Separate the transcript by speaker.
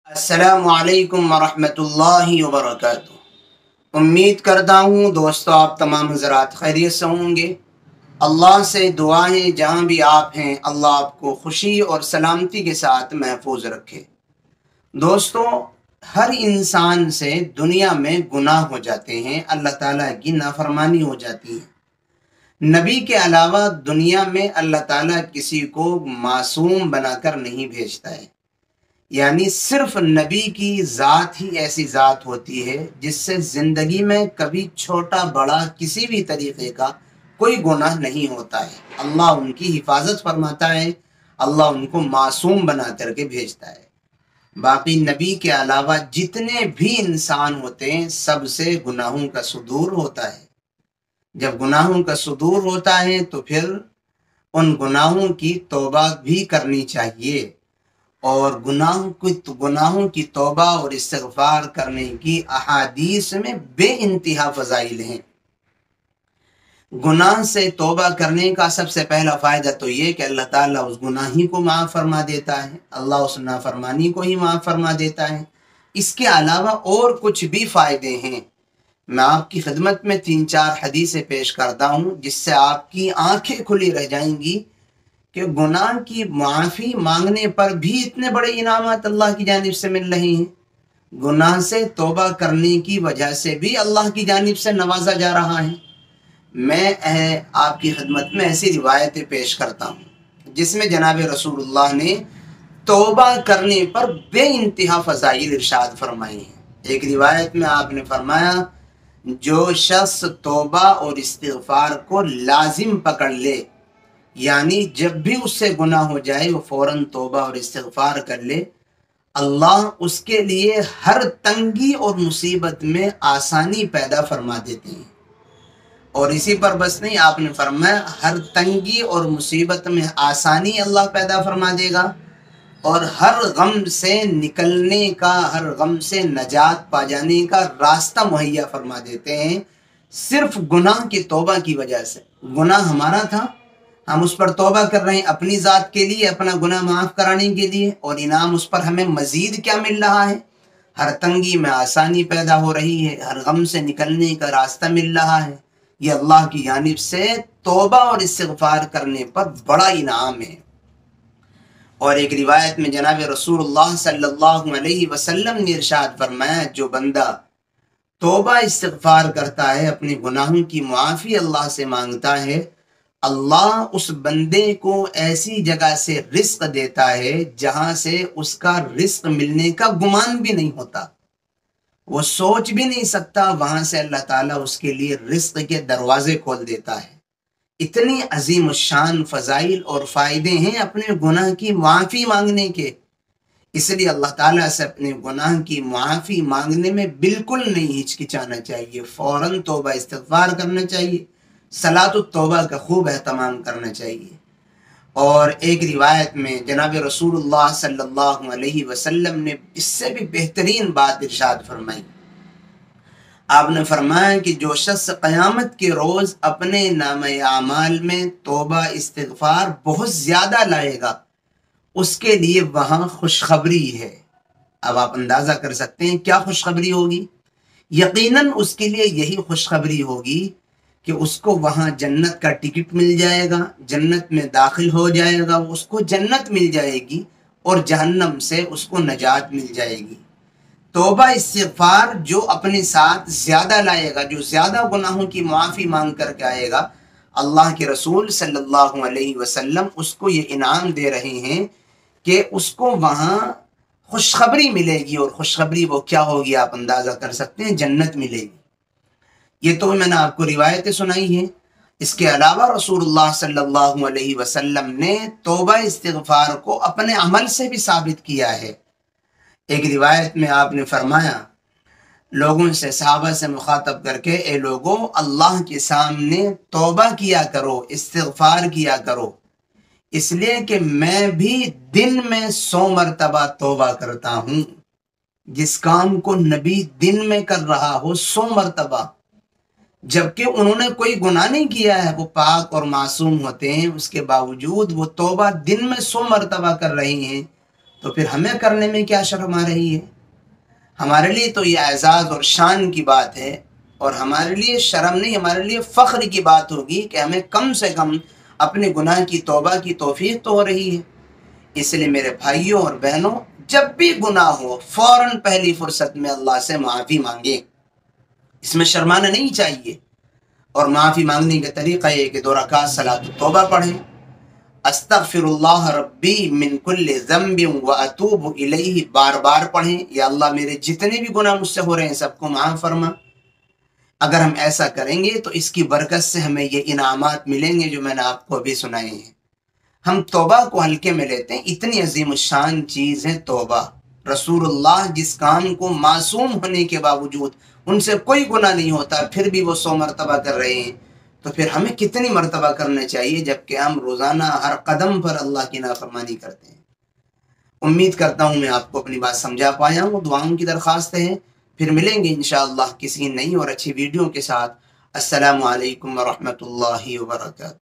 Speaker 1: السلام علیکم ورحمۃ اللہ وبرکاتہ۔ امید کرتا ہوں دوستو آپ تمام حضرات خیریت سے ہوں گے۔ اللہ سے دعا ہے جہاں بھی آپ ہیں اللہ آپ کو خوشی اور سلامتی کے ساتھ محفوظ رکھے۔ دوستو، ہر انسان سے دنیا میں گناہ ہو جاتے ہیں، اللہ تعالیٰ کی نافرمانی ہو جاتی ہے۔ نبی کے علاوہ دنیا میں اللہ تعالیٰ کسی کو معصوم بنا کر نہیں بھیجتا ہے، یعنی صرف نبی کی ذات ہی ایسی ذات ہوتی ہے جس سے زندگی میں کبھی چھوٹا بڑا کسی بھی طریقے کا کوئی گناہ نہیں ہوتا ہے۔ اللہ ان کی حفاظت فرماتا ہے، اللہ ان کو معصوم بنا کر کے بھیجتا ہے۔ باقی نبی کے علاوہ جتنے بھی انسان ہوتے ہیں سب سے گناہوں کا صدور ہوتا ہے۔ جب گناہوں کا صدور ہوتا ہے تو پھر ان گناہوں کی توبہ بھی کرنی چاہیے، اور گناہوں کی توبہ اور استغفار کرنے کی احادیث میں بے انتہا فضائل ہیں۔ گناہ سے توبہ کرنے کا سب سے پہلا فائدہ تو یہ کہ اللہ تعالیٰ اس گناہی کو معاف فرما دیتا ہے، اللہ اس نافرمانی کو ہی معاف فرما دیتا ہے۔ اس کے علاوہ اور کچھ بھی فائدے ہیں، میں آپ کی خدمت میں 3-4 حدیثیں پیش کرتا ہوں جس سے آپ کی آنکھیں کھلی رہ جائیں گی کہ گناہ کی معافی مانگنے پر بھی اتنے بڑے انعامات اللہ کی جانب سے مل رہے ہیں، گناہ سے توبہ کرنے کی وجہ سے بھی اللہ کی جانب سے نوازا جا رہا ہے۔ میں آپ کی خدمت میں ایسی روایتیں پیش کرتا ہوں جس میں جناب رسول اللہ نے توبہ کرنے پر بے انتہا فضائل ارشاد فرمائے ہیں۔ ایک روایت میں آپ نے فرمایا، جو شخص توبہ اور استغفار کو لازم پکڑ لے، یعنی جب بھی اس سے گناہ ہو جائے وہ فوراً توبہ اور استغفار کر لے، اللہ اس کے لیے ہر تنگی اور مصیبت میں آسانی پیدا فرما دیتے ہیں۔ اور اسی پر بس نہیں، آپ نے فرمایا ہر تنگی اور مصیبت میں آسانی اللہ پیدا فرما دے گا، اور ہر غم سے نکلنے کا، ہر غم سے نجات پا جانے کا راستہ مہیا فرما دیتے ہیں، صرف گناہ کی توبہ کی وجہ سے۔ گناہ ہمارا تھا، ہم اس پر توبہ کر رہے ہیں اپنی ذات کے لیے، اپنا گناہ معاف کرانے کے لیے، اور انعام اس پر ہمیں مزید کیا مل رہا ہے؟ ہر تنگی میں آسانی پیدا ہو رہی ہے، ہر غم سے نکلنے کا راستہ مل رہا ہے۔ یہ اللہ کی جانب سے توبہ اور استغفار کرنے پر بڑا انعام ہے۔ اور ایک روایت میں جناب رسول اللہ صلی اللہ علیہ وسلم نے ارشاد فرمایا، جو بندہ توبہ استغفار کرتا ہے، اپنے گناہوں کی معافی اللہ سے مانگتا ہے، اللہ اس بندے کو ایسی جگہ سے رزق دیتا ہے جہاں سے اس کا رزق ملنے کا گمان بھی نہیں ہوتا، وہ سوچ بھی نہیں سکتا، وہاں سے اللہ تعالیٰ اس کے لیے رزق کے دروازے کھول دیتا ہے۔ اتنی عظیم الشان فضائل اور فائدے ہیں اپنے گناہ کی معافی مانگنے کے، اس لیے اللہ تعالیٰ سے اپنے گناہ کی معافی مانگنے میں بالکل نہیں ہچکچانا چاہیے، فوراً توبہ استغفار کرنا چاہیے، صلاۃ التوبہ کا خوب اہتمام کرنا چاہیے۔ اور ایک روایت میں جناب رسول اللہ صلی اللہ علیہ وسلم نے اس سے بھی بہترین بات ارشاد فرمائی۔ آپ نے فرمایا کہ جو شخص قیامت کے روز اپنے نامہ اعمال میں توبہ استغفار بہت زیادہ لائے گا، اس کے لیے وہاں خوشخبری ہے۔ اب آپ اندازہ کر سکتے ہیں کیا خوشخبری ہوگی؟ یقیناً اس کے لیے یہی خوشخبری ہوگی کہ اس کو وہاں جنت کا ٹکٹ مل جائے گا، جنت میں داخل ہو جائے گا، اس کو جنت مل جائے گی، اور جہنم سے اس کو نجات مل جائے گی۔ توبہ استغفار جو اپنے ساتھ زیادہ لائے گا، جو زیادہ گناہوں کی معافی مانگ کر کے آئے گا، اللہ کے رسول صلی اللہ علیہ وسلم اس کو یہ انعام دے رہے ہیں کہ اس کو وہاں خوشخبری ملے گی، اور خوشخبری وہ کیا ہوگی آپ اندازہ کر سکتے ہیں، جنت ملے گی۔ یہ تو میں نے آپ کو روایتیں سنائی ہیں، اس کے علاوہ رسول اللہ صلی اللہ علیہ وسلم نے توبہ استغفار کو اپنے عمل سے بھی ثابت کیا ہے۔ ایک روایت میں آپ نے فرمایا، لوگوں سے، صحابہ سے مخاطب کر کے، اے لوگوں، اللہ کے سامنے توبہ کیا کرو، استغفار کیا کرو، اس لیے کہ میں بھی دن میں 100 مرتبہ توبہ کرتا ہوں۔ جس کام کو نبی دن میں کر رہا ہو 100 مرتبہ، جبکہ انہوں نے کوئی گناہ نہیں کیا ہے، وہ پاک اور معصوم ہوتے ہیں، اس کے باوجود وہ توبہ دن میں 100 مرتبہ کر رہی ہیں، تو تو پھر ہمیں کرنے میں کیا شرم آ رہی ہے؟ ہمارے لیے تو یہ اعزاز اور شان کی بات ہے، اور ہمارے لیے شرم نہیں، ہمارے لیے فخر کی بات ہوگی کہ ہمیں کم سے کم اپنے گناہ کی توبہ کی توفیق تو ہو رہی ہے۔ اس لیے میرے بھائیوں اور بہنوں، جب بھی گناہ ہو فوراً پہلی فرصت میں اللہ سے معافی مانگیں، اس میں شرمانا نہیں چاہیے۔ اور معافی مانگنے کا طریقہ یہ کہ 2 رکعت صلاۃ التوبہ پڑھیں، استغفر اللہ ربی من کل ذنب واتوب الیہ بار بار پڑھیں، یا اللہ میرے جتنے بھی گناہ مجھ سے ہو رہے ہیں سب کو معاف فرما۔ اگر ہم ایسا کریں گے تو اس کی برکت سے ہمیں یہ انعامات ملیں گے جو میں نے آپ کو ابھی سنائے ہیں۔ ہم توبہ کو ہلکے میں لیتے ہیں، اتنی عظیم الشان چیز ہے توبہ۔ رسول اللہ جس کام کو معصوم ہونے کے باوجود ان سے کوئی گناہ نہیں ہوتا پھر بھی وہ 100 مرتبہ کر رہے ہیں، تو پھر ہمیں کتنی مرتبہ کرنا چاہیے جبکہ ہم روزانہ ہر قدم پر اللہ کی نافرمانی کرتے ہیں۔ امید کرتا ہوں میں آپ کو اپنی بات سمجھا پایا ہوں۔ دعاؤں کی درخواست ہے، پھر ملیں گے انشاءاللہ کسی نئی اور اچھی ویڈیو کے ساتھ۔ السلام علیکم ورحمۃ اللہ وبرکاتہ۔